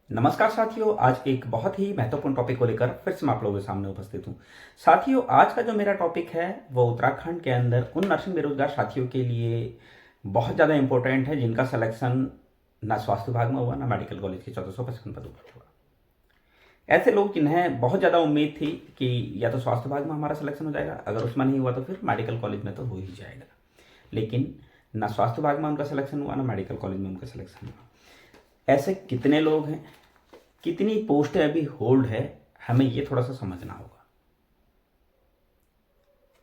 नमस्कार साथियों, आज एक बहुत ही महत्वपूर्ण टॉपिक को लेकर फिर से मैं आप लोगों के सामने उपस्थित हूं। साथियों, आज का जो मेरा टॉपिक है वो उत्तराखंड के अंदर उन नर्सिंग बेरोजगार साथियों के लिए बहुत ज़्यादा इंपॉर्टेंट है जिनका सिलेक्शन ना स्वास्थ्य विभाग में हुआ ना मेडिकल कॉलेज के 1455 पदों पर हुआ। ऐसे लोग जिन्हें बहुत ज़्यादा उम्मीद थी कि या तो स्वास्थ्य विभाग में हमारा सिलेक्शन हो जाएगा, अगर उसमें नहीं हुआ तो फिर मेडिकल कॉलेज में तो हो ही जाएगा, लेकिन ना स्वास्थ्य विभाग में उनका सिलेक्शन हुआ ना मेडिकल कॉलेज में उनका सिलेक्शन हुआ। ऐसे कितने लोग हैं, कितनी पोस्टें अभी होल्ड है, हमें ये थोड़ा सा समझना होगा।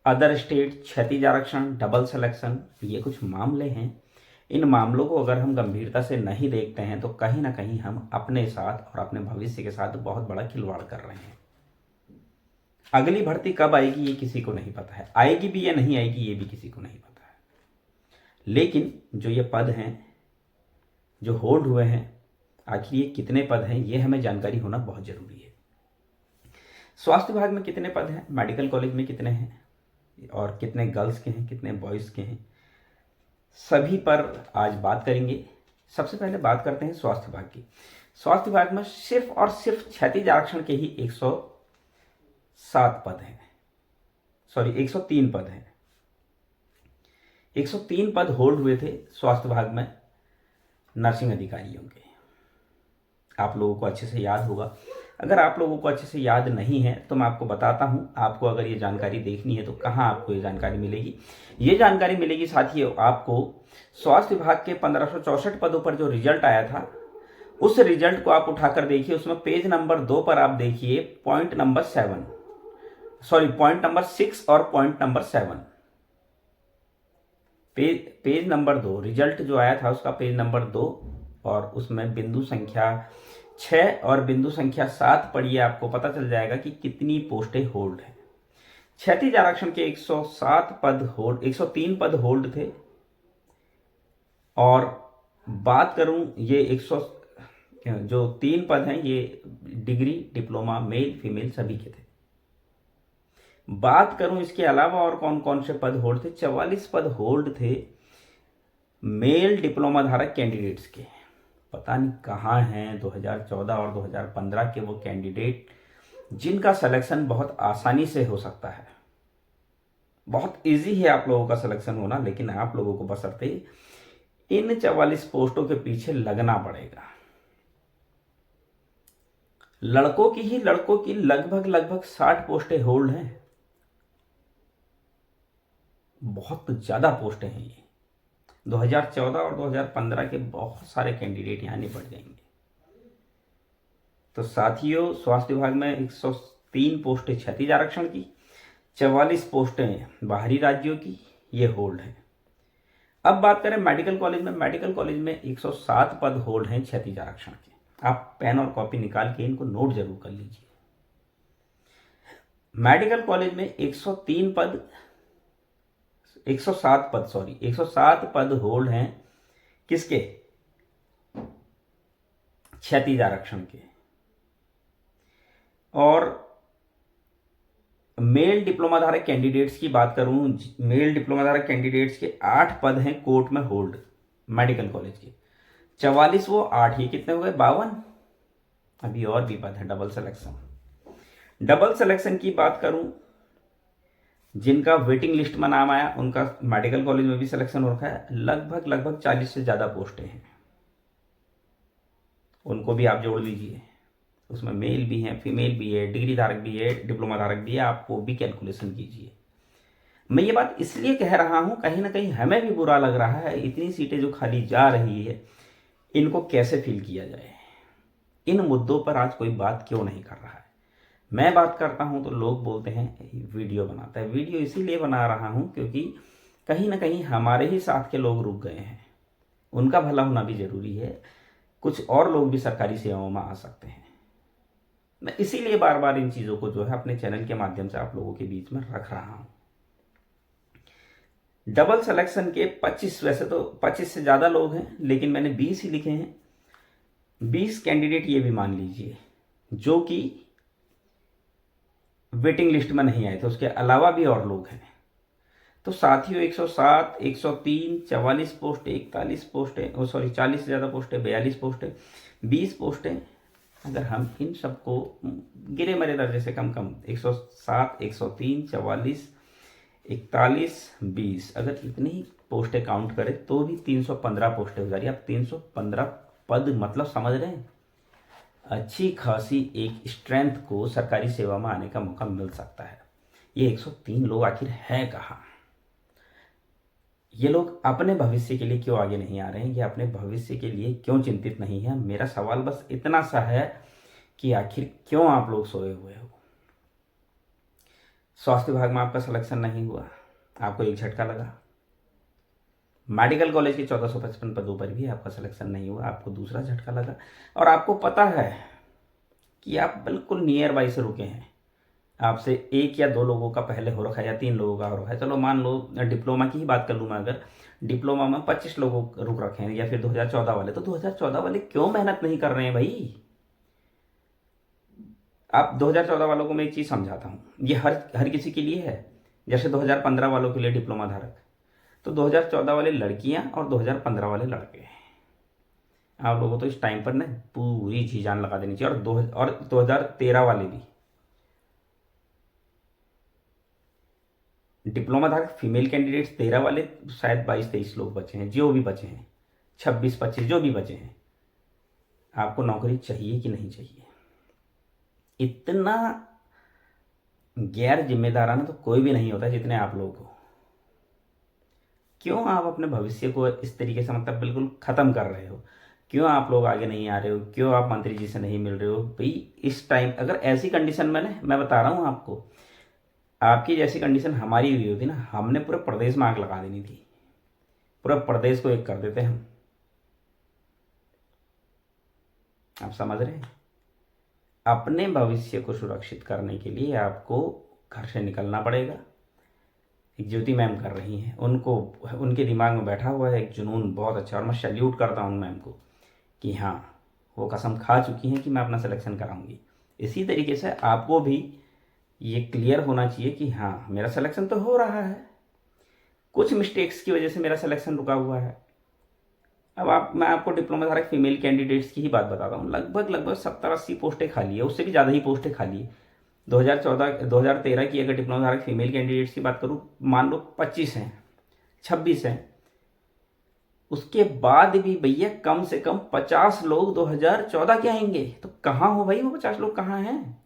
अदर स्टेट, क्षैतिज आरक्षण, डबल सिलेक्शन, ये कुछ मामले हैं। इन मामलों को अगर हम गंभीरता से नहीं देखते हैं तो कहीं ना कहीं हम अपने साथ और अपने भविष्य के साथ बहुत बड़ा खिलवाड़ कर रहे हैं। अगली भर्ती कब आएगी ये किसी को नहीं पता है, आएगी भी या नहीं आएगी ये भी किसी को नहीं पता है, लेकिन जो ये पद हैं जो होल्ड हुए हैं, आखिर ये कितने पद हैं ये हमें जानकारी होना बहुत जरूरी है। स्वास्थ्य विभाग में कितने पद हैं, मेडिकल कॉलेज में कितने हैं और कितने गर्ल्स के हैं, कितने बॉयज़ के हैं, सभी पर आज बात करेंगे। सबसे पहले बात करते हैं स्वास्थ्य विभाग की। स्वास्थ्य विभाग में सिर्फ और सिर्फ क्षैतिज आरक्षण के ही 107 पद हैं, सॉरी 103 पद हैं। 103 पद होल्ड हुए थे स्वास्थ्य विभाग में नर्सिंग अधिकारियों के। आप लोगों को अच्छे से याद होगा। अगर आप लोगों को अच्छे से याद नहीं है तो मैं आपको बताता हूं, आपको अगर ये जानकारी देखनी है तो कहाँ आपको ये जानकारी मिलेगी। ये जानकारी मिलेगी साथियों आपको स्वास्थ्य विभाग के 1564 पदों पर जो रिजल्ट आया था, उस रिजल्ट को आप उठाकर देखिए। उसमें पेज नंबर 2 पर आप देखिए पॉइंट नंबर 6 और point number 7। Page number 2 result जो आया था उसका पेज नंबर 2 और उसमें बिंदु संख्या 6 और बिंदु संख्या 7 पढ़िए, आपको पता चल जाएगा कि कितनी पोस्टें होल्ड है। क्षैतिज आरक्षण के 107 पद होल्ड, 103 पद होल्ड थे। और बात करूं ये 100 जो 3 पद हैं ये डिग्री डिप्लोमा मेल फीमेल सभी के थे। बात करूं इसके अलावा और कौन कौन से पद होल्ड थे, 44 पद होल्ड थे मेल डिप्लोमा धारक कैंडिडेट्स के। पता नहीं कहाँ हैं 2014 और 2015 के वो कैंडिडेट जिनका सिलेक्शन बहुत आसानी से हो सकता है। बहुत इजी है आप लोगों का सिलेक्शन होना, लेकिन आप लोगों को बशर्ते इन 44 पोस्टों के पीछे लगना पड़ेगा। लड़कों की लगभग 60 पोस्टें होल्ड हैं। बहुत ज्यादा पोस्टें हैं ये। 2014 और 2015 के बहुत सारे कैंडिडेट यहाँ निपट जाएंगे। तो साथियों, स्वास्थ्य विभाग में 103 पोस्टें क्षैतिज आरक्षण की, 44 पोस्टें बाहरी राज्यों की, ये होल्ड है। अब बात करें मेडिकल कॉलेज में। मेडिकल कॉलेज में 107 पद होल्ड हैं क्षैतिज आरक्षण के। आप पेन और कॉपी निकाल के इनको नोट जरूर कर लीजिए। मेडिकल कॉलेज में 103 पद 107 पद सॉरी 107 पद होल्ड हैं किसके, क्षैतिज आरक्षण के। और मेल डिप्लोमा धारक कैंडिडेट्स की बात करूं, मेल डिप्लोमा धारक कैंडिडेट्स के 8 पद हैं कोर्ट में होल्ड मेडिकल कॉलेज के। 44 वो 8, ये कितने हो गए 52। अभी और भी पद है डबल सिलेक्शन। डबल सिलेक्शन की बात करूं, जिनका वेटिंग लिस्ट में नाम आया उनका मेडिकल कॉलेज में भी सिलेक्शन हो रखा है। लगभग 40 से ज़्यादा पोस्टें हैं, उनको भी आप जोड़ लीजिए। उसमें मेल भी हैं, फीमेल भी है, डिग्री धारक भी है, डिप्लोमा धारक भी है, आप वो भी कैलकुलेशन कीजिए। मैं ये बात इसलिए कह रहा हूँ, कहीं ना कहीं हमें भी बुरा लग रहा है इतनी सीटें जो खाली जा रही है, इनको कैसे फिल किया जाए। इन मुद्दों पर आज कोई बात क्यों नहीं कर रहा है। मैं बात करता हूं तो लोग बोलते हैं वीडियो बनाता है। वीडियो इसीलिए बना रहा हूं क्योंकि कहीं ना कहीं हमारे ही साथ के लोग रुक गए हैं, उनका भला होना भी जरूरी है। कुछ और लोग भी सरकारी सेवाओं में आ सकते हैं। मैं इसीलिए बार बार इन चीज़ों को जो है अपने चैनल के माध्यम से आप लोगों के बीच में रख रहा हूं। डबल सिलेक्शन के 25, वैसे तो 25 से ज़्यादा लोग हैं, लेकिन मैंने 20 ही लिखे हैं। 20 कैंडिडेट ये भी मान लीजिए जो कि वेटिंग लिस्ट में नहीं आए थे, उसके अलावा भी और लोग हैं। तो साथियों 107, 103, 44 पोस्टें, 41 पोस्टें, सॉरी 40 से ज़्यादा पोस्टें, 42 पोस्टें, 20 पोस्टें, अगर हम इन सबको गिरे मरे दर्जे से कम कम 107, 103, 44, 41, 20 अगर इतनी ही पोस्टें काउंट करें तो भी 315 पोस्टें हो जा रही है। अब 315 पद मतलब समझ रहे हैं, अच्छी खासी एक स्ट्रेंथ को सरकारी सेवा में आने का मौका मिल सकता है। ये 103 लोग आखिर हैं कहाँ? ये लोग अपने भविष्य के लिए क्यों आगे नहीं आ रहे हैं? ये अपने भविष्य के लिए क्यों चिंतित नहीं है? मेरा सवाल बस इतना सा है कि आखिर क्यों आप लोग सोए हुए हो? स्वास्थ्य विभाग में आपका सिलेक्शन नहीं हुआ, आपको एक झटका लगा। मेडिकल कॉलेज के 1455 पदों पर भी आपका सिलेक्शन नहीं हुआ, आपको दूसरा झटका लगा। और आपको पता है कि आप बिल्कुल नियर बाई से रुके हैं, आपसे एक या दो लोगों का पहले हो रखा है या 3 लोगों का हो रखा है। चलो मान लो डिप्लोमा की ही बात कर लूँ मैं, अगर डिप्लोमा में 25 लोग रुक रखे हैं या फिर 2014 वाले, तो 2014 वाले क्यों मेहनत नहीं कर रहे हैं भाई? आप 2014 वालों को मैं एक चीज़ समझाता हूँ, ये हर किसी के लिए है। जैसे 2015 वालों के लिए डिप्लोमा धारक, तो 2014 वाले लड़कियां और 2015 वाले लड़के। आप लोगों तो इस टाइम पर ना पूरी जी जान लगा देनी चाहिए। और 2013 वाले भी डिप्लोमा धारक फीमेल कैंडिडेट्स 13 वाले शायद 22-23 लोग बचे हैं, जो भी बचे हैं 26-25 जो भी बचे हैं। आपको नौकरी चाहिए कि नहीं चाहिए? इतना गैर जिम्मेदाराना तो कोई भी नहीं होता जितने आप लोग हो। क्यों आप अपने भविष्य को इस तरीके से मतलब बिल्कुल ख़त्म कर रहे हो? क्यों आप लोग आगे नहीं आ रहे हो? क्यों आप मंत्री जी से नहीं मिल रहे हो भाई? इस टाइम अगर ऐसी कंडीशन में ना, मैं बता रहा हूँ आपको, आपकी जैसी कंडीशन हमारी हुई होती ना, हमने पूरे प्रदेश में आग लगा देनी थी, पूरे प्रदेश को एक कर देते हम। आप समझ रहे हैं? अपने भविष्य को सुरक्षित करने के लिए आपको घर से निकलना पड़ेगा। एक ज्योति मैम कर रही हैं, उनको उनके दिमाग में बैठा हुआ है एक जुनून बहुत अच्छा, और मैं सैल्यूट करता हूँ मैम को कि हाँ वो कसम खा चुकी हैं कि मैं अपना सिलेक्शन कराऊंगी। इसी तरीके से आपको भी ये क्लियर होना चाहिए कि हाँ मेरा सिलेक्शन तो हो रहा है, कुछ मिस्टेक्स की वजह से मेरा सिलेक्शन रुका हुआ है। अब मैं आपको डिप्लोमा धारक फीमेल कैंडिडेट्स की ही बात बताता हूँ, लगभग 70-80 पोस्टें खाली है, उससे भी ज़्यादा ही पोस्टें खाली है। 2013 की अगर डिप्लोमा धारक फीमेल कैंडिडेट्स की बात करूँ, मान लो 25 हैं, 26 हैं, उसके बाद भी भैया कम से कम 50 लोग 2014 के आएंगे। तो कहाँ हो भाई वो 50 लोग, कहाँ हैं?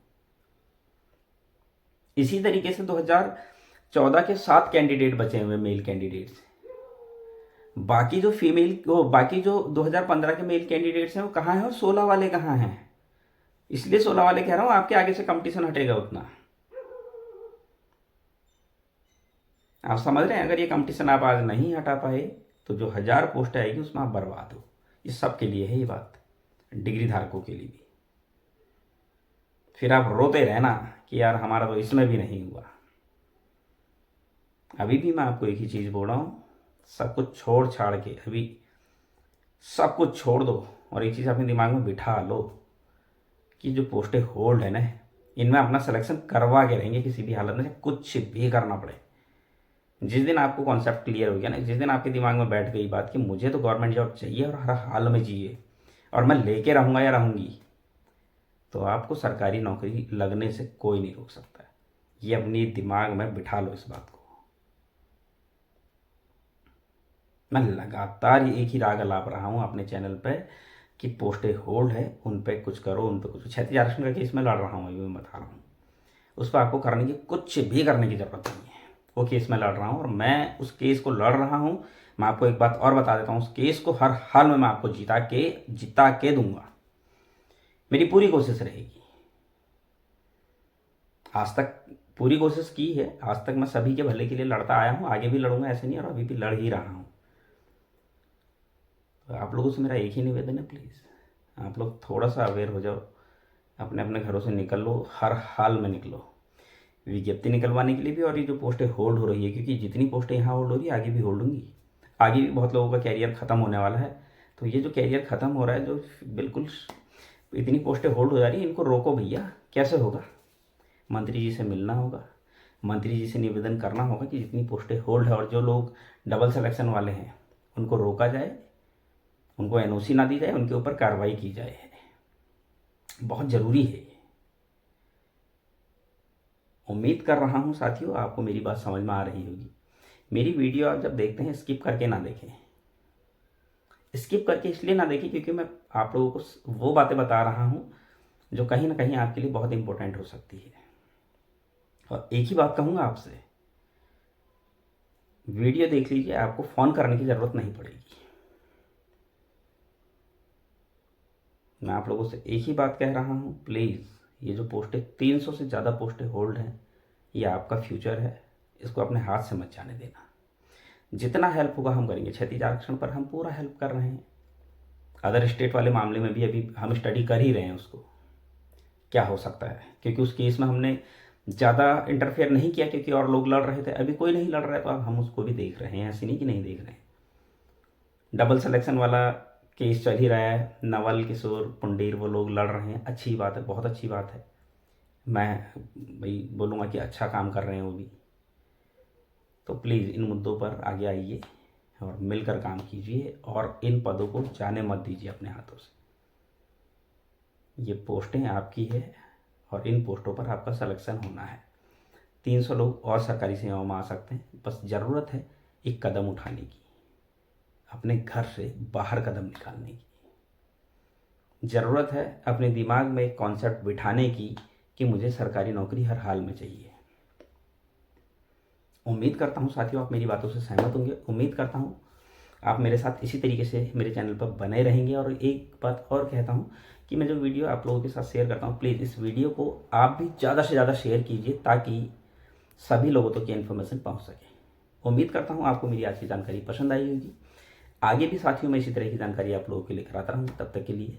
इसी तरीके से 2014 के 7 कैंडिडेट बचे हुए मेल कैंडिडेट्स। बाकी जो 2015 के मेल कैंडिडेट्स हैं वो कहाँ हैं, और 16 वाले कहाँ हैं? इसलिए 16 वाले कह रहा हूँ, आपके आगे से कंपटीशन हटेगा उतना। आप समझ रहे हैं? अगर ये कंपटीशन आप आज नहीं हटा पाए तो जो 1000 पोस्ट आएगी उसमें आप बर्बाद हो। ये सब के लिए है ये बात, डिग्री धारकों के लिए भी। फिर आप रोते रहना कि यार हमारा तो इसमें भी नहीं हुआ। अभी भी मैं आपको एक ही चीज़ बोल रहा हूँ, सब कुछ छोड़ छाड़ के अभी सब कुछ छोड़ दो और एक चीज़ अपने दिमाग में बिठा लो कि जो पोस्टें होल्ड है ना, इनमें अपना सिलेक्शन करवा के रहेंगे किसी भी हालत में, कुछ भी करना पड़े। जिस दिन आपको कॉन्सेप्ट क्लियर हो गया ना, जिस दिन आपके दिमाग में बैठ गई बात कि मुझे तो गवर्नमेंट जॉब चाहिए और हर हाल में चाहिए और मैं लेके रहूँगा या रहूँगी, तो आपको सरकारी नौकरी लगने से कोई नहीं रोक सकता। ये अपनी दिमाग में बिठा लो इस बात को। मैं लगातार ये एक ही राग अलाप रहा हूँ अपने चैनल पे कि पोस्टें होल्ड है, उन पे कुछ करो, उन पे कुछ। क्षैतिज आरक्षण का केस में लड़ रहा हूँ, अभी मैं बता रहा हूँ, उस पर आपको करने की कुछ भी करने की ज़रूरत नहीं है। वो केस में लड़ रहा हूँ और मैं उस केस को लड़ रहा हूँ। मैं आपको एक बात और बता देता हूँ, उस केस को हर हाल में मैं आपको जिता के दूंगा। मेरी पूरी कोशिश रहेगी। आज तक पूरी कोशिश की है, आज तक मैं सभी के भले के लिए लड़ता आया हूँ, आगे भी लड़ूंगा, ऐसे नहीं, और अभी भी लड़ ही रहा हूँ। तो आप लोगों से मेरा एक ही निवेदन है, प्लीज़ आप लोग थोड़ा सा अवेयर हो जाओ, अपने अपने घरों से निकल लो, हर हाल में निकलो विज्ञप्ति निकलवाने के लिए भी, और ये जो पोस्टें होल्ड हो रही है, क्योंकि जितनी पोस्टें यहाँ होल्ड हो रही है आगे भी होल्ड होंगी, आगे भी बहुत लोगों का कैरियर ख़त्म होने वाला है। तो ये जो कैरियर ख़त्म हो रहा है, जो बिल्कुल इतनी पोस्टें होल्ड हो जा रही हैं, इनको रोको भैया। कैसे होगा? मंत्री जी से मिलना होगा, मंत्री जी से निवेदन करना होगा कि जितनी पोस्टें होल्ड है और जो लोग डबल सिलेक्शन वाले हैं उनको रोका जाए, उनको एनओसी ना दी जाए, उनके ऊपर कार्रवाई की जाए। बहुत ज़रूरी है ये। उम्मीद कर रहा हूँ साथियों आपको मेरी बात समझ में आ रही होगी। मेरी वीडियो आप जब देखते हैं स्किप करके ना देखें। स्किप करके इसलिए ना देखें क्योंकि मैं आप लोगों को वो बातें बता रहा हूँ जो कहीं ना कहीं आपके लिए बहुत इंपॉर्टेंट हो सकती है। और एक ही बात कहूँगा आपसे, वीडियो देख लीजिए, आपको फ़ोन करने की ज़रूरत नहीं पड़ेगी। मैं आप लोगों से एक ही बात कह रहा हूँ, प्लीज़ ये जो पोस्टें 300 से ज़्यादा पोस्टें होल्ड हैं, ये आपका फ्यूचर है, इसको अपने हाथ से मत जाने देना। जितना हेल्प होगा हम करेंगे। क्षैतिज आरक्षण पर हम पूरा हेल्प कर रहे हैं। अदर स्टेट वाले मामले में भी अभी हम स्टडी कर ही रहे हैं उसको क्या हो सकता है, क्योंकि उस केस में हमने ज़्यादा इंटरफेयर नहीं किया क्योंकि और लोग लड़ रहे थे। अभी कोई नहीं लड़ रहा है तो अब हम उसको भी देख रहे हैं, ऐसी नहीं कि नहीं देख रहे हैं। डबल सिलेक्शन वाला केस चल ही रहा है, नवल किशोर पुंडीर वो लोग लड़ रहे हैं, अच्छी बात है, बहुत अच्छी बात है। मैं भाई बोलूँगा कि अच्छा काम कर रहे हैं वो भी। तो प्लीज़ इन मुद्दों पर आगे आइए और मिलकर काम कीजिए और इन पदों को जाने मत दीजिए अपने हाथों से। ये पोस्टें आपकी है और इन पोस्टों पर आपका सिलेक्शन होना है। 300 लोग और सरकारी सेवाओं में आ सकते हैं, बस ज़रूरत है एक कदम उठाने की, अपने घर से बाहर कदम निकालने की। ज़रूरत है अपने दिमाग में एक कॉन्सेप्ट बिठाने की कि मुझे सरकारी नौकरी हर हाल में चाहिए। उम्मीद करता हूँ साथियों आप मेरी बातों से सहमत होंगे। उम्मीद करता हूँ आप मेरे साथ इसी तरीके से मेरे चैनल पर बने रहेंगे। और एक बात और कहता हूँ कि मैं जो वीडियो आप लोगों के साथ शेयर करता हूँ, प्लीज़ इस वीडियो को आप भी ज़्यादा से ज़्यादा शेयर कीजिए ताकि सभी लोगों तक ये इन्फॉर्मेशन पहुँच सके। उम्मीद करता हूँ आपको मेरी आज की जानकारी पसंद आई होगी। आगे भी साथियों मैं इसी तरह की जानकारी आप लोगों के लिए कराता रहूँ। तब तक के लिए